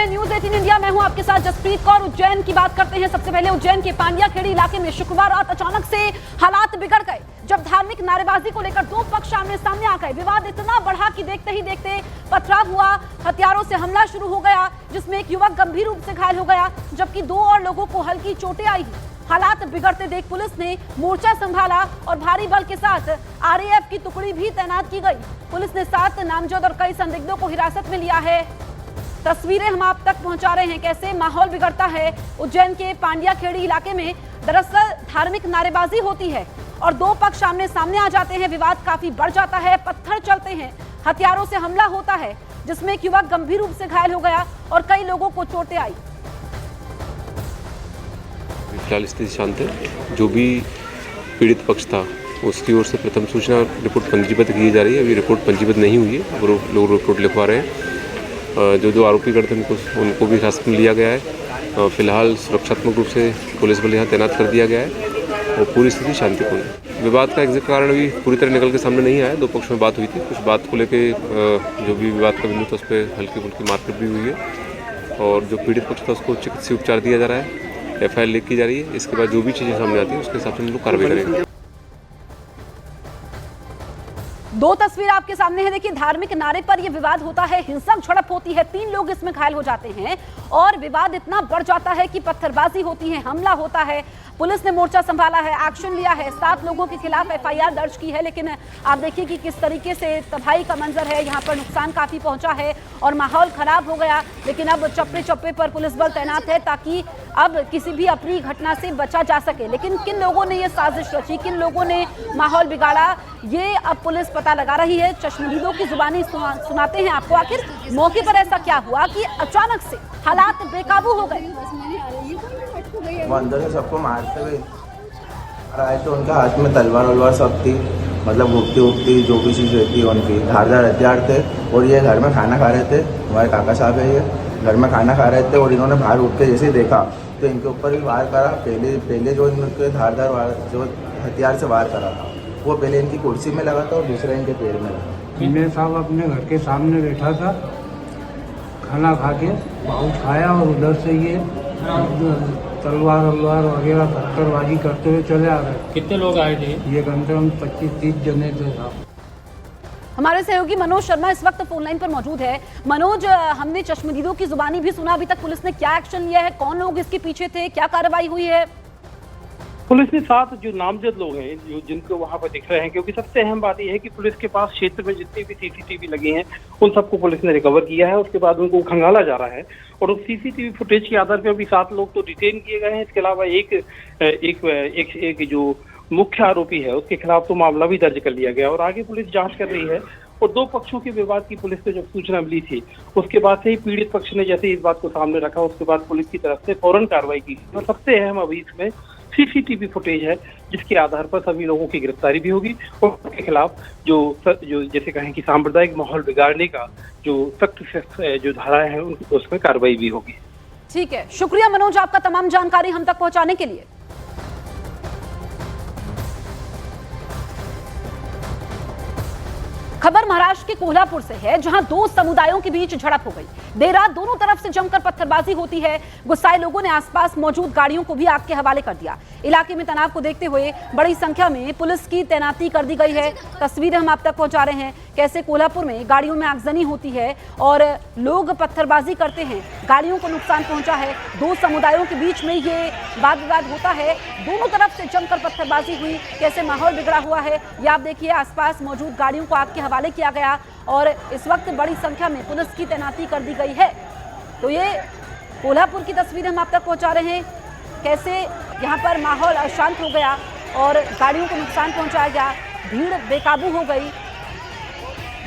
News 18 India. मैं हूं आपके साथ जसप्रीत कौर। उज्जैन की बात करते हैं। सबसे पहले उज्जैन के पांड्याखेड़ी इलाके में शुक्रवार रात अचानक से हालात बिगड़ गए जब धार्मिक नारेबाजी को लेकर दो पक्ष आमने सामने आ गए। विवाद इतना बढ़ा कि देखते ही देखते पथराव हुआ, हथियारों से हमला शुरू हो गया, जिसमें एक युवक गंभीर रूप से घायल हो गया जबकि दो और लोगों को हल्की चोटें आई। हालात बिगड़ते देख पुलिस ने मोर्चा संभाला और भारी बल के साथ आरएएफ की टुकड़ी भी तैनात की गई। पुलिस ने 7 नामजद और कई संदिग्धों को हिरासत में लिया है। तस्वीरें हम आप तक पहुंचा रहे हैं कैसे माहौल बिगड़ता है उज्जैन के पांड्याखेड़ी इलाके में। दरअसल धार्मिक नारेबाजी होती है और दो पक्ष आमने सामने आ जाते हैं। विवाद काफी बढ़ जाता है, पत्थर चलते हैं, हथियारों से हमला होता है जिसमें एक युवक गंभीर रूप से घायल हो गया और कई लोगों को चोटें आई। फिलहाल स्थिति शांत है। जो भी पीड़ित पक्ष था उसकी ओर से प्रथम सूचना रिपोर्ट पंजीबद्ध की जा रही है। अभी रिपोर्ट पंजीबद्ध नहीं हुई है, वो लोग रिपोर्ट लिखवा रहे हैं। जो आरोपी करते हैं उनको भी हिरासत में लिया गया है। फिलहाल सुरक्षात्मक रूप से पुलिस बल यहाँ तैनात कर दिया गया है और पूरी स्थिति शांतिपूर्ण है। विवाद का एग्जैक्ट कारण अभी पूरी तरह निकल के सामने नहीं आया। दो पक्षों में बात हुई थी, कुछ बात को लेके जो भी विवाद का बिंदु था उस पर हल्की फुल्की मारपीट भी हुई है और जो पीड़ित पक्ष था उसको चिकित्सीय उपचार दिया जा रहा है। एफआईआर लिख की जा रही है। इसके बाद जो भी चीज़ें सामने आती है उसके हिसाब से हम लोग कार्रवाई करेंगे। दो तस्वीर आपके सामने है। देखिए, धार्मिक नारे पर यह विवाद होता है, हिंसक झड़प होती है, 3 लोग इसमें घायल हो जाते हैं और विवाद इतना बढ़ जाता है कि पत्थरबाजी होती है, हमला होता है। पुलिस ने मोर्चा संभाला है, एक्शन लिया है, 7 लोगों के खिलाफ एफआईआर दर्ज की है। लेकिन आप देखिए कि किस तरीके से तबाही का मंजर है। यहाँ पर नुकसान काफी पहुंचा है और माहौल खराब हो गया। लेकिन अब चप्पे चप्पे पर पुलिस बल तैनात है ताकि अब किसी भी अप्रिय घटना से बचा जा सके। लेकिन किन लोगों ने ये साजिश रची, किन लोगों ने माहौल बिगाड़ा, ये अब पुलिस पता लगा रही है। चश्मदीदों की जुबानी सुनाते हैं आपको। आखिर मौके पर ऐसा क्या हुआ कि अचानक से हालात बेकाबू हो गए? वो अंदर से सबको मारते हुए आए तो उनके हाथ में तलवार वलवार सब थी, मतलब उगती जो भी चीज़ रहती है उनकी धारदार हथियार थे। और ये घर में खाना खा रहे थे, हमारे काका साहब है, ये घर में खाना खा रहे थे और इन्होंने बाहर उठ के जैसे देखा तो इनके ऊपर भी वार करा। पहले जो इनके धारदार वार जो हथियार से वार करा था वो पहले इनकी कुर्सी में लगा था और दूसरा इनके पैर में लगा। मैं साहब अपने घर के सामने बैठा था, खाना खा के बहुत खाया और उधर से ये तलवार वगैरह पत्थरबाजी करते हुए चले आ गए। कितने लोग आए थे? ये कम से कम 25-30 जने थे साहब। हमारे सहयोगी मनोज शर्मा इस वक्त फोन लाइन पर मौजूद है। मनोज, हमने चश्मदीदों की जुबानी भी सुना, अभी तक पुलिस ने क्या एक्शन लिया है, कौन लोग इसके पीछे थे, क्या कार्रवाई हुई है? पुलिस ने 7 जो नामजद लोग हैं जो जिनको वहां पर दिख रहे हैं, क्योंकि सबसे अहम बात यह है कि पुलिस के पास क्षेत्र में जितने भी सीसीटीवी लगे हैं उन सबको पुलिस ने रिकवर किया है। उसके बाद उनको खंगाला जा रहा है और उस सीसीटीवी फुटेज के आधार पर अभी 7 लोग तो डिटेन किए गए हैं। इसके अलावा एक जो मुख्य आरोपी है उसके खिलाफ तो मामला भी दर्ज कर लिया गया और आगे पुलिस जांच कर रही है। और दो पक्षों के विवाद की पुलिस को जब सूचना मिली थी उसके बाद से ही पीड़ित पक्ष ने जैसे इस बात को सामने रखा उसके बाद पुलिस की तरफ से फौरन कार्रवाई की। और सबसे अहम अभी इसमें सीसीटीवी फुटेज है जिसके आधार पर सभी लोगों की गिरफ्तारी भी होगी और उनके खिलाफ जो जैसे कहें कि सांप्रदायिक माहौल बिगाड़ने का जो सख्त जो धाराएं हैं उसमें कार्रवाई भी होगी। ठीक है, शुक्रिया मनोज आपका तमाम जानकारी हम तक पहुंचाने के लिए। खबर महाराष्ट्र के कोल्हापुर से है जहां 2 समुदायों के बीच झड़प हो गई। देर रात दोनों तरफ से जमकर पत्थरबाजी होती है। गुस्साए लोगों ने आसपास मौजूद गाड़ियों को भी आग के हवाले कर दिया। इलाके में तनाव को देखते हुए बड़ी संख्या में पुलिस की तैनाती कर दी गई है। तस्वीरें हम आप तक पहुंचा रहे हैं कैसे कोल्हापुर में गाड़ियों में आगजनी होती है और लोग पत्थरबाजी करते हैं, गाड़ियों को नुकसान पहुंचा है। 2 समुदायों के बीच में ये वाद विवाद होता है, दोनों तरफ से जमकर पत्थरबाजी हुई, कैसे माहौल बिगड़ा हुआ है ये आप देखिए। आसपास मौजूद गाड़ियों को आग के हवाले किया गया और इस वक्त बड़ी संख्या में पुलिस की तैनाती कर दी गई है। तो ये कोल्हापुर की तस्वीरें हम आप तक पहुंचा रहे हैं कैसे यहाँ पर माहौल अशांत हो गया और गाड़ियों को नुकसान पहुंचाया गया, भीड़ बेकाबू हो गई।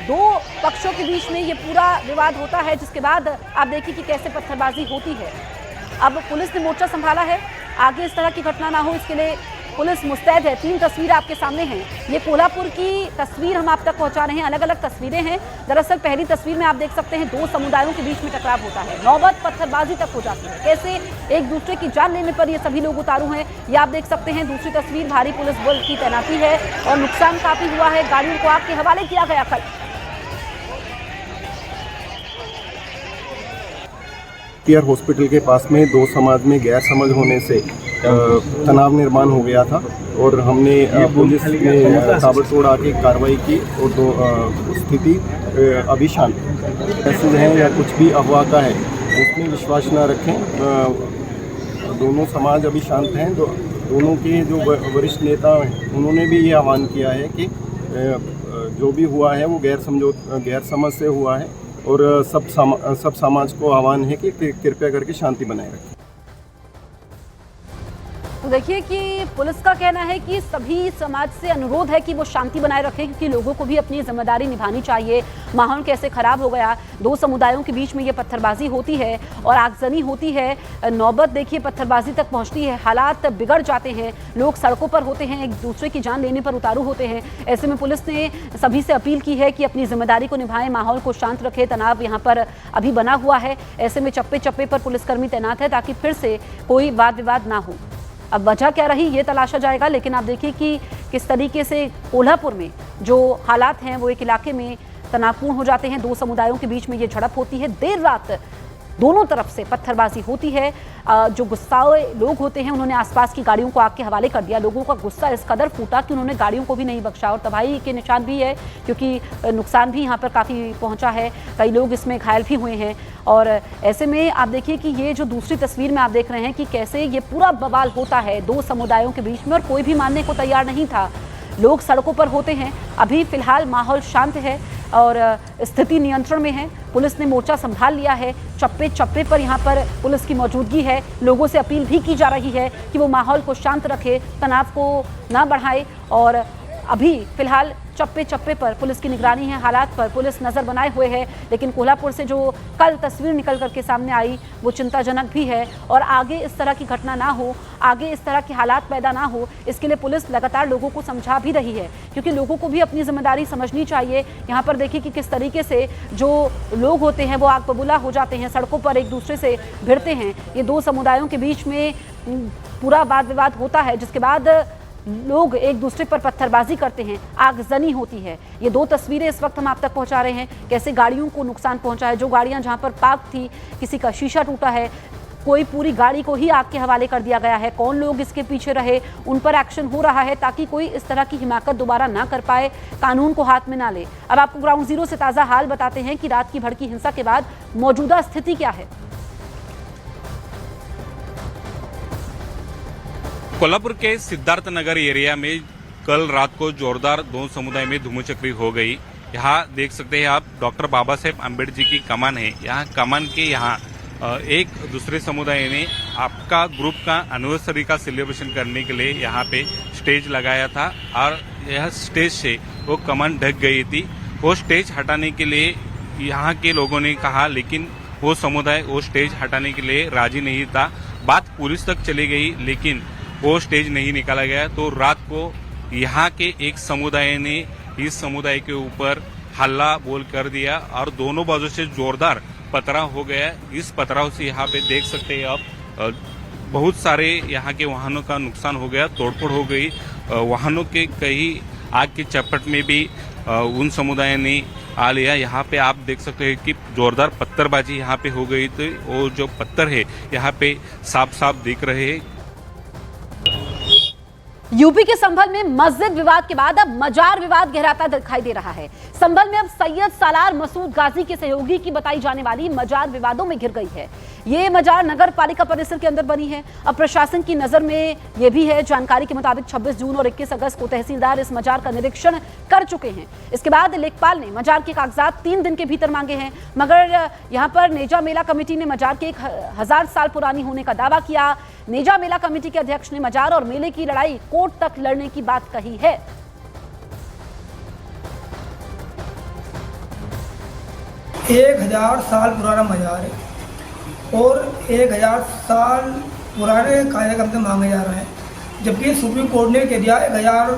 2 पक्षों के बीच में ये पूरा विवाद होता है जिसके बाद आप देखिए कि कैसे पत्थरबाजी होती है। अब पुलिस ने मोर्चा संभाला है, आगे इस तरह की घटना ना हो इसके लिए पुलिस मुस्तैद है। 3 तस्वीर आपके सामने हैं, ये कोल्हापुर की तस्वीर हम आप तक पहुंचा रहे हैं। अलग अलग तस्वीरें हैं। दरअसल पहली तस्वीर में आप देख सकते हैं 2 समुदायों के बीच में टकराव होता है, नौबत पत्थरबाजी तक हो जाती है, कैसे एक दूसरे की जान लेने पर ये सभी लोग उतारू हैं ये आप देख सकते हैं। दूसरी तस्वीर भारी पुलिस बल की तैनाती है और नुकसान काफी हुआ है, गाड़ियों को आग के हवाले किया गया। कल केयर हॉस्पिटल के पास में दो समाज में गैर समझ होने से तनाव निर्माण हो गया था और हमने पुलिस ने ताबड़तोड़ आके कार्रवाई की और स्थिति अभी शांत मैसेज है या कुछ भी अफवाह का है उसमें विश्वास न रखें। दोनों समाज अभी शांत हैं। दोनों के जो वरिष्ठ नेता हैं उन्होंने भी ये आह्वान किया है कि जो भी हुआ है वो गैर समझ से हुआ है और सब समाज को आह्वान है कि कृपया करके शांति बनाए रखें। तो देखिए कि पुलिस का कहना है कि सभी समाज से अनुरोध है कि वो शांति बनाए रखें क्योंकि लोगों को भी अपनी जिम्मेदारी निभानी चाहिए। माहौल कैसे खराब हो गया, दो समुदायों के बीच में ये पत्थरबाजी होती है और आगजनी होती है, नौबत देखिए पत्थरबाजी तक पहुंचती है, हालात बिगड़ जाते हैं, लोग सड़कों पर होते हैं, एक दूसरे की जान लेने पर उतारू होते हैं। ऐसे में पुलिस ने सभी से अपील की है कि अपनी जिम्मेदारी को निभाएं, माहौल को शांत रखें। तनाव यहाँ पर अभी बना हुआ है, ऐसे में चप्पे चप्पे पर पुलिसकर्मी तैनात है ताकि फिर से कोई वाद विवाद ना हो। अब वजह क्या रही ये तलाशा जाएगा, लेकिन आप देखिए कि किस तरीके से कोल्हापुर में जो हालात हैं वो एक इलाके में तनावपूर्ण हो जाते हैं। दो समुदायों के बीच में ये झड़प होती है, देर रात दोनों तरफ से पत्थरबाजी होती है। जो गुस्साए लोग होते हैं उन्होंने आसपास की गाड़ियों को आग के हवाले कर दिया। लोगों का गुस्सा इस कदर फूटा कि उन्होंने गाड़ियों को भी नहीं बख्शा और तबाही के निशान भी है क्योंकि नुकसान भी यहाँ पर काफ़ी पहुँचा है, कई लोग इसमें घायल भी हुए हैं। और ऐसे में आप देखिए कि ये जो दूसरी तस्वीर में आप देख रहे हैं कि कैसे ये पूरा बवाल होता है दो समुदायों के बीच में और कोई भी मानने को तैयार नहीं था। लोग सड़कों पर होते हैं। अभी फिलहाल माहौल शांत है और स्थिति नियंत्रण में है। पुलिस ने मोर्चा संभाल लिया है, चप्पे चप्पे पर यहाँ पर पुलिस की मौजूदगी है। लोगों से अपील भी की जा रही है कि वो माहौल को शांत रखे, तनाव को ना बढ़ाए और अभी फिलहाल चप्पे चप्पे पर पुलिस की निगरानी है, हालात पर पुलिस नज़र बनाए हुए है। लेकिन कोल्हापुर से जो कल तस्वीर निकल करके सामने आई वो चिंताजनक भी है और आगे इस तरह की घटना ना हो, आगे इस तरह के हालात पैदा ना हो, इसके लिए पुलिस लगातार लोगों को समझा भी रही है क्योंकि लोगों को भी अपनी जिम्मेदारी समझनी चाहिए। यहाँ पर देखिए कि किस तरीके से जो लोग होते हैं वो आग बबूला हो जाते हैं, सड़कों पर एक दूसरे से भिड़ते हैं। ये दो समुदायों के बीच में पूरा वाद विवाद होता है जिसके बाद लोग एक दूसरे पर पत्थरबाजी करते हैं, आगजनी होती है। ये दो तस्वीरें इस वक्त हम आप तक पहुंचा रहे हैं कैसे गाड़ियों को नुकसान पहुंचा है। जो गाड़ियां जहां पर पार्क थी किसी का शीशा टूटा है, कोई पूरी गाड़ी को ही आग के हवाले कर दिया गया है। कौन लोग इसके पीछे रहे उन पर एक्शन हो रहा है ताकि कोई इस तरह की हिमाकत दोबारा ना कर पाए, कानून को हाथ में ना ले। अब आपको ग्राउंड जीरो से ताज़ा हाल बताते हैं कि रात की भड़की हिंसा के बाद मौजूदा स्थिति क्या है। कोल्हापुर के सिद्धार्थ नगर एरिया में कल रात को जोरदार दो समुदाय में धूमचक्री हो गई। यहाँ देख सकते हैं आप डॉक्टर बाबा साहेब आम्बेडकर जी की कमान है। यहाँ कमान के यहाँ एक दूसरे समुदाय ने आपका ग्रुप का एनिवर्सरी का सेलिब्रेशन करने के लिए यहाँ पे स्टेज लगाया था और यह स्टेज से वो कमान ढक गई थी। वो स्टेज हटाने के लिए यहाँ के लोगों ने कहा लेकिन वो समुदाय वो स्टेज हटाने के लिए राजी नहीं था। बात पुलिस तक चली गई लेकिन वो स्टेज नहीं निकाला गया। तो रात को यहाँ के एक समुदाय ने इस समुदाय के ऊपर हल्ला बोल कर दिया और दोनों बाजू से जोरदार पथराव हो गया। इस पथराव से यहाँ पे देख सकते हैं आप बहुत सारे यहाँ के वाहनों का नुकसान हो गया, तोड़फोड़ हो गई। वाहनों के कई आग की चपेट में भी उन समुदाय ने आ लिया। यहाँ पे आप देख सकते हैं कि जोरदार पत्थरबाजी यहाँ पे हो गई। तो वो जो पत्थर है यहाँ पे साफ साफ दिख रहे हैं। यूपी के संभल में मस्जिद विवाद के बाद अब मजार विवाद गहराता दिखाई दे रहा है। संभल में अब सैयद सालार मसूद गाजी के सहयोगी की बताई जाने वाली मजार विवादों में घिर गई है। ये मजार नगर पालिका परिसर के अंदर बनी है। अब प्रशासन की नजर में ये भी है। जानकारी के मुताबिक 26 जून और 21 अगस्त को तहसीलदार इस मजार का निरीक्षण कर चुके हैं। इसके बाद लेखपाल ने मजार के कागजात 3 दिन के भीतर मांगे हैं, मगर यहाँ पर नेजा मेला कमेटी ने मजार के 1000 साल पुरानी होने का दावा किया। नेजा मेला कमेटी के अध्यक्ष ने मजार और मेले की लड़ाई कोर्ट तक लड़ने की बात कही है। एक 1000 साल पुराना मजार है और 1000 साल पुराने कायदे से मांगे जा रहे हैं, जबकि सुप्रीम कोर्ट ने कह दिया 1000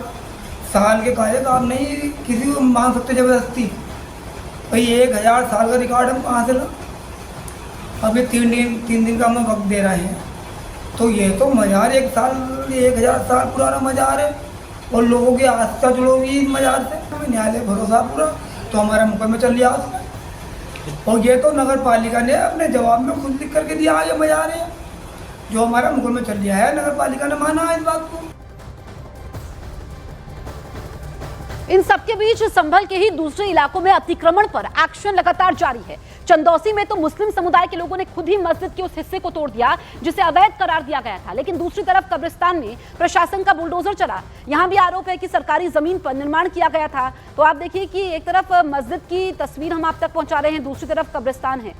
साल के कायदे का आप नहीं किसी को मांग सकते जबरदस्ती। भाई 1000 साल का रिकॉर्ड हम कहाँ से ला? अभी 3 दिन का हम वक्त दे रहे हैं। तो ये तो मजार 1000 साल पुराना मजार है और लोगों की आस्था जुड़ी हुई मजार से। न्यायालय भरोसा पूरा तो हमारे मुकदमे चल लिया। और ये तो नगर पालिका ने अपने जवाब में खुद लिख करके दिया, ये मजार है जो हमारा मुकुल में चल दिया है, नगर पालिका ने माना है इस बात को। इन सबके बीच संभल के ही दूसरे इलाकों में अतिक्रमण पर एक्शन लगातार जारी है। चंदौसी में तो मुस्लिम समुदाय के लोगों ने खुद ही मस्जिद के उस हिस्से को तोड़ दिया जिसे अवैध करार दिया गया था, लेकिन दूसरी तरफ कब्रिस्तान में प्रशासन का बुलडोजर चला। यहां भी आरोप है कि सरकारी जमीन पर निर्माण किया गया था। तो आप देखिए कि एक तरफ मस्जिद की तस्वीर हम आप तक पहुंचा रहे हैं, दूसरी तरफ कब्रिस्तान है।